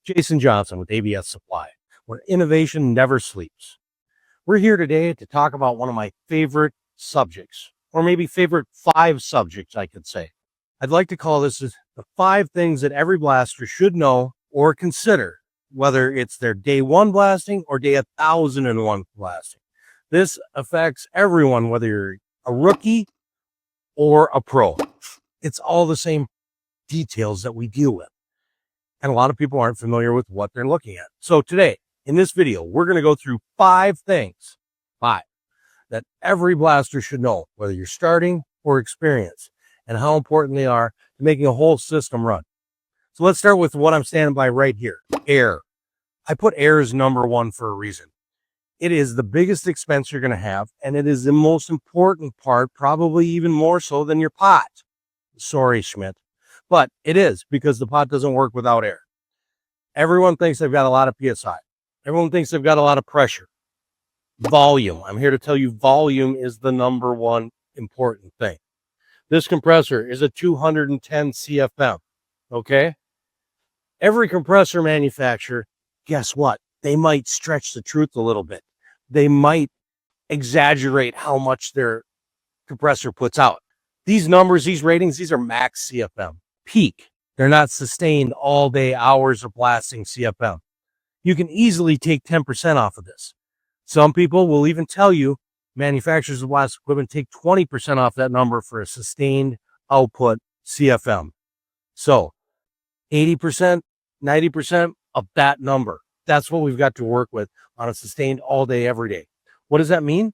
Jason Johnson with ABS Supply, where innovation never sleeps. We're here today to talk about one of my favorite subjects, or maybe favorite 5 subjects, I could say. I'd like to call this the 5 things that every blaster should know or consider, whether it's their day 1 blasting or day 1001 blasting. This affects everyone, whether you're a rookie or a pro. It's all the same details that we deal with. And a lot of people aren't familiar with what they're looking at. So today, in this video, we're going to go through 5 things, 5, that every blaster should know, whether you're starting or experienced, and how important they are to making a whole system run. So let's start with what I'm standing by right here, air. I put air as number 1 for a reason. It is the biggest expense you're going to have, and it is the most important part, probably even more so than your pot. Sorry, Schmidt. But it is, because the pot doesn't work without air. Everyone thinks they've got a lot of PSI. Everyone thinks they've got a lot of pressure. Volume. I'm here to tell you volume is the number 1 important thing. This compressor is a 210 CFM. Okay? Every compressor manufacturer, guess what? They might stretch the truth a little bit. They might exaggerate how much their compressor puts out. These numbers, these ratings, these are max CFM. Peak. They're not sustained all day hours of blasting CFM. You can easily take 10% off of this. Some people will even tell you, manufacturers of blast equipment take 20% off that number for a sustained output CFM. So 80%, 90% of that number. That's what we've got to work with on a sustained all day, every day. What does that mean?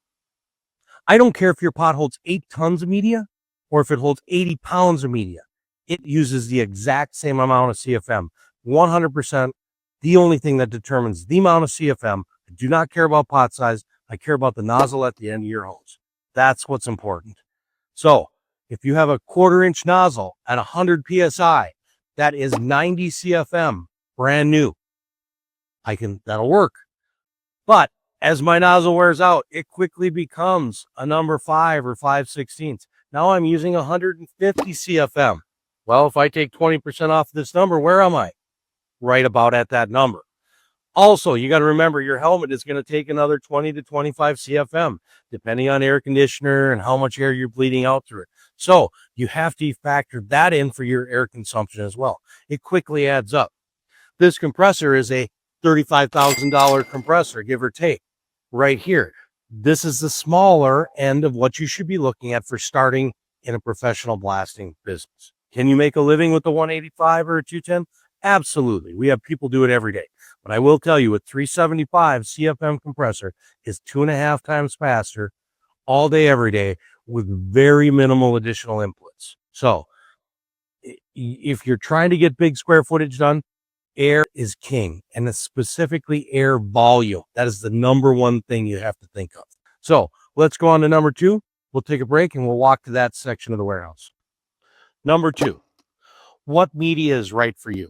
I don't care if your pot holds 8 tons of media or if it holds 80 pounds of media. It uses the exact same amount of CFM, 100%. The only thing that determines the amount of CFM, I do not care about pot size. I care about the nozzle at the end of your hose. That's what's important. So if you have a 1/4 inch nozzle at 100 PSI, that is 90 CFM, brand new. That'll work. But as my nozzle wears out, it quickly becomes a number 5 or 5/16. Now I'm using 150 CFM. Well, if I take 20% off this number, where am I? Right about at that number. Also, you got to remember your helmet is going to take another 20 to 25 CFM, depending on air conditioner and how much air you're bleeding out through it. So you have to factor that in for your air consumption as well. It quickly adds up. This compressor is a $35,000 compressor, give or take, right here. This is the smaller end of what you should be looking at for starting in a professional blasting business. Can you make a living with the 185 or a 210? Absolutely. We have people do it every day. But I will tell you, a 375 CFM compressor is 2.5 times faster all day, every day, with very minimal additional inputs. So if you're trying to get big square footage done, air is king, and it's specifically air volume. That is the number 1 thing you have to think of. So let's go on to number 2. We'll take a break and we'll walk to that section of the warehouse. Number 2, what media is right for you?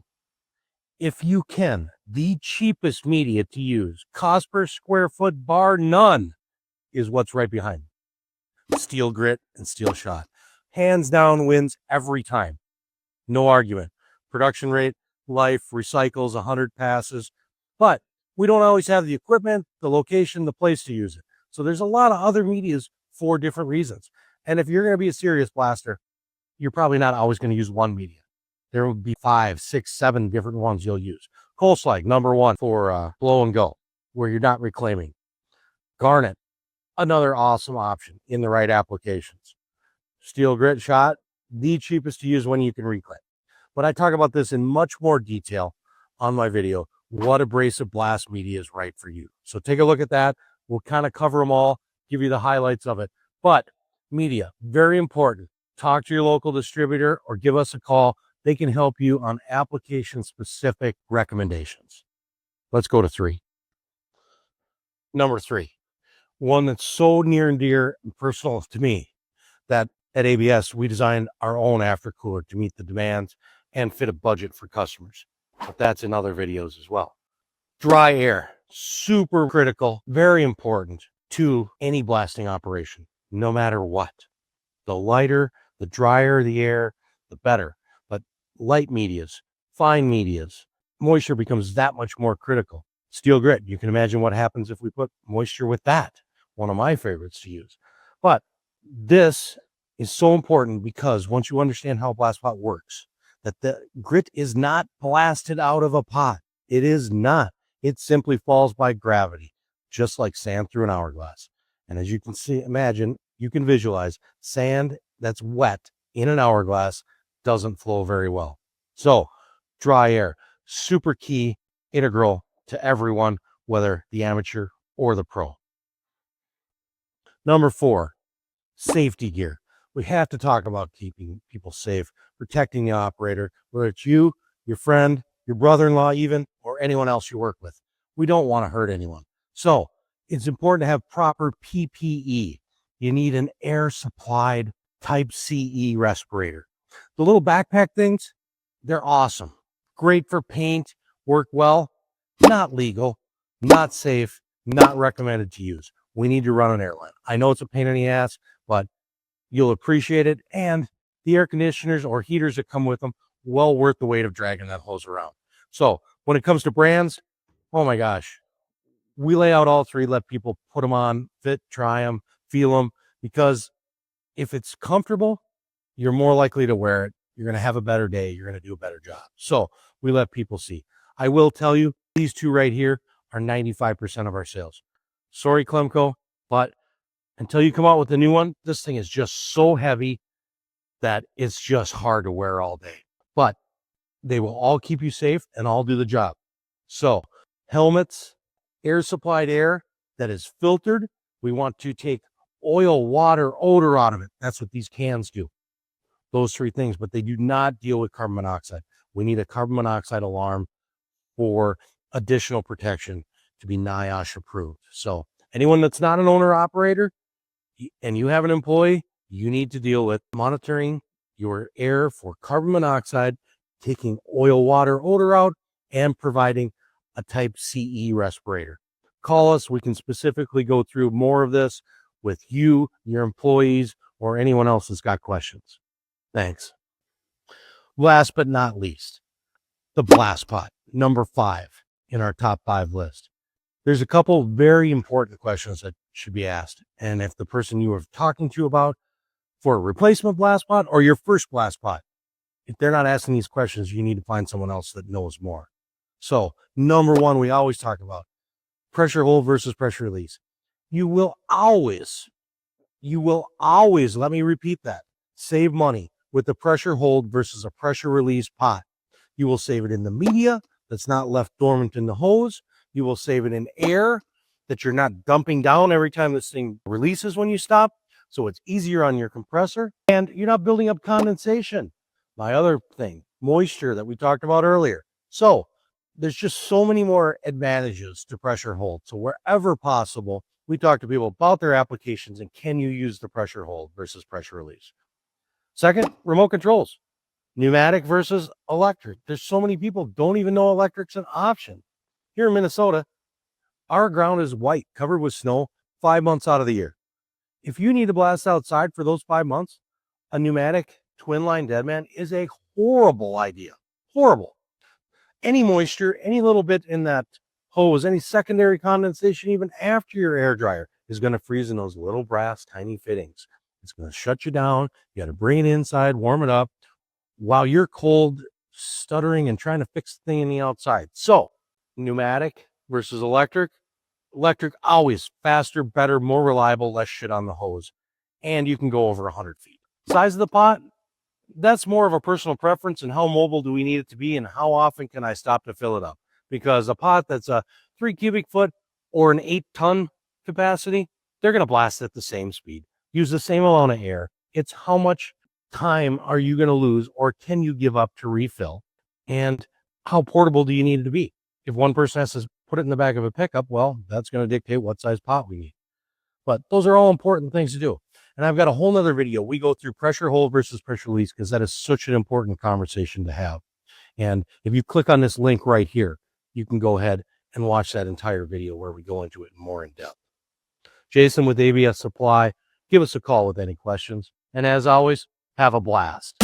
If you can, the cheapest media to use, cost per square foot bar none, is what's right behind me. Steel grit and steel shot. Hands down wins every time. No argument. Production rate, life, recycles, 100 passes. But we don't always have the equipment, the location, the place to use it. So there's a lot of other medias for different reasons. And if you're going to be a serious blaster, you're probably not always going to use one media. There will be 5, 6, 7 different ones you'll use. Coal slag, number 1 for blow and go, where you're not reclaiming. Garnet, another awesome option in the right applications. Steel grit shot, the cheapest to use when you can reclaim. But I talk about this in much more detail on my video, what abrasive blast media is right for you. So take a look at that. We'll kind of cover them all, give you the highlights of it. But media, very important. Talk to your local distributor or give us a call. They can help you on application-specific recommendations. Let's go to 3. Number 3, one that's so near and dear and personal to me, that at ABS, we designed our own aftercooler to meet the demands and fit a budget for customers. But that's in other videos as well. Dry air, super critical, very important to any blasting operation, no matter what. The lighter, the drier the air, the better. But light medias, fine medias, moisture becomes that much more critical. Steel grit, you can imagine what happens if we put moisture with that. One of my favorites to use. But this is so important because once you understand how a blast pot works, that the grit is not blasted out of a pot. It is not. It simply falls by gravity, just like sand through an hourglass. And as you can see, imagine, you can visualize sand that's wet in an hourglass doesn't flow very well. So dry air, super key, integral to everyone, whether the amateur or the pro. Number 4, safety gear. We have to talk about keeping people safe, protecting the operator, whether it's you, your friend, your brother-in-law even, or anyone else you work with. We don't want to hurt anyone. So it's important to have proper PPE. You need an air supplied type CE respirator. The little backpack things, they're awesome. Great for paint, work well, not legal, not safe, not recommended to use. We need to run an airline. I know it's a pain in the ass, but you'll appreciate it. And the air conditioners or heaters that come with them, well worth the weight of dragging that hose around. So when it comes to brands, oh my gosh, we lay out all 3, let people put them on, fit, try them, feel them, because if it's comfortable, you're more likely to wear it. You're going to have a better day. You're going to do a better job. So we let people see. I will tell you, these 2 right here are 95% of our sales. Sorry, Clemco, but until you come out with a new one, this thing is just so heavy that it's just hard to wear all day. But they will all keep you safe and all do the job. So helmets, air supplied air that is filtered. We want to take oil, water, odor out of it. That's what these cans do. Those 3 things, but they do not deal with carbon monoxide. We need a carbon monoxide alarm for additional protection to be NIOSH approved. So anyone that's not an owner operator and you have an employee, you need to deal with monitoring your air for carbon monoxide, taking oil, water, odor out, and providing a type CE respirator. Call us. We can specifically go through more of this with you, your employees, or anyone else that's got questions. Thanks. Last but not least, the blast pot, number 5 in our top 5 list. There's a couple very important questions that should be asked. And if the person you are talking to about for a replacement blast pot or your first blast pot, if they're not asking these questions, you need to find someone else that knows more. So number 1, we always talk about pressure hold versus pressure release. You will always, let me repeat that, save money with the pressure hold versus a pressure release pot. You will save it in the media that's not left dormant in the hose. You will save it in air that you're not dumping down every time this thing releases when you stop. So it's easier on your compressor and you're not building up condensation. My other thing, moisture that we talked about earlier. So there's just so many more advantages to pressure hold. So wherever possible, we talk to people about their applications and can you use the pressure hold versus pressure release. Second, remote controls, pneumatic versus electric. There's so many people don't even know electric's an option. Here in Minnesota, our ground is white, covered with snow 5 months out of the year. If you need to blast outside for those 5 months, a pneumatic twin line deadman is a horrible idea. Horrible. Any moisture, any little bit in that hose, any secondary condensation, even after your air dryer, is going to freeze in those little brass tiny fittings. It's going to shut you down. You got to bring it inside, warm it up while you're cold, stuttering and trying to fix the thing in the outside. So pneumatic versus electric. Electric always faster, better, more reliable, less shit on the hose. And you can go over 100 feet. Size of the pot, that's more of a personal preference and how mobile do we need it to be and how often can I stop to fill it up. Because a pot that's a 3 cubic foot or an 8-ton capacity, they're going to blast at the same speed. Use the same amount of air. It's how much time are you going to lose or can you give up to refill? And how portable do you need it to be? If one person has to put it in the back of a pickup, well, that's going to dictate what size pot we need. But those are all important things to do. And I've got a whole nother video. We go through pressure hold versus pressure release because that is such an important conversation to have. And if you click on this link right here, you can go ahead and watch that entire video where we go into it more in depth. Jason with ABS Supply. Give us a call with any questions. And as always, have a blast.